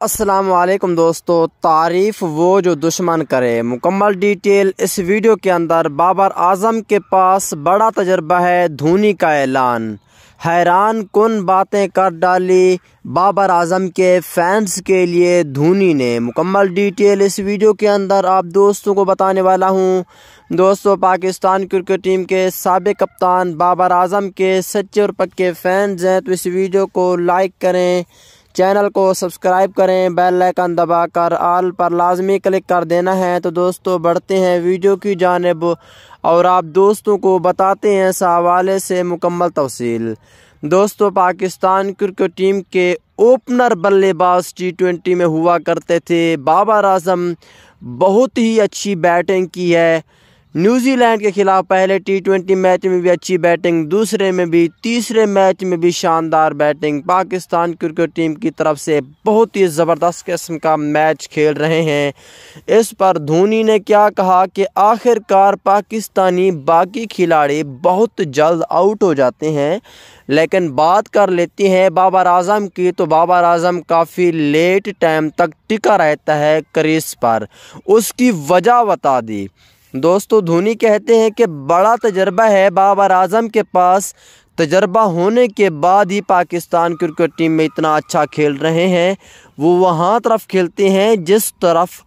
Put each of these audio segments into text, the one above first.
अस्सलाम वालेकुम दोस्तों, तारीफ़ वो जो दुश्मन करे। मुकम्मल डिटेल इस वीडियो के अंदर। बाबर आजम के पास बड़ा तजर्बा है, धोनी का ऐलान। हैरान कुन बातें कर डाली बाबर आजम के फैंस के लिए धोनी ने। मुकम्मल डिटेल इस वीडियो के अंदर आप दोस्तों को बताने वाला हूँ। दोस्तों, पाकिस्तान क्रिकेट टीम के साबिक कप्तान बाबर आजम के सच्चे और पक्के फैंस हैं तो इस वीडियो को लाइक करें, चैनल को सब्सक्राइब करें, बेल आइकन दबाकर ऑल पर लाजमी क्लिक कर देना है। तो दोस्तों, बढ़ते हैं वीडियो की जानिब और आप दोस्तों को बताते हैं इस हवाले से मुकम्मल तफसील। दोस्तों, पाकिस्तान क्रिकेट टीम के ओपनर बल्लेबाज T20 में हुआ करते थे। बाबर आजम बहुत ही अच्छी बैटिंग की है। न्यूजीलैंड के खिलाफ पहले T20 मैच में भी अच्छी बैटिंग, दूसरे में भी, तीसरे मैच में भी शानदार बैटिंग। पाकिस्तान क्रिकेट टीम की तरफ से बहुत ही ज़बरदस्त किस्म का मैच खेल रहे हैं। इस पर धोनी ने क्या कहा कि आखिरकार पाकिस्तानी बाकी खिलाड़ी बहुत जल्द आउट हो जाते हैं। लेकिन बात कर लेते हैं बाबर आजम की, तो बाबर आजम काफ़ी लेट टाइम तक टिका रहता है क्रीज पर। उसकी वजह बता दी। दोस्तों, धोनी कहते हैं कि बड़ा तजर्बा है बाबर आजम के पास। तजर्बा होने के बाद ही पाकिस्तान क्रिकेट टीम में इतना अच्छा खेल रहे हैं। वो वहाँ तरफ खेलते हैं जिस तरफ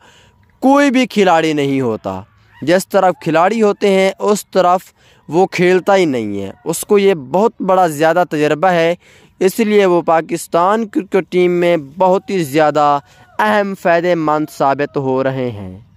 कोई भी खिलाड़ी नहीं होता। जिस तरफ खिलाड़ी होते हैं उस तरफ वो खेलता ही नहीं है। उसको ये बहुत बड़ा ज़्यादा तजर्बा है, इसलिए वो पाकिस्तान क्रिकेट टीम में बहुत ही ज़्यादा अहम फ़ायदेमंद साबित हो रहे हैं।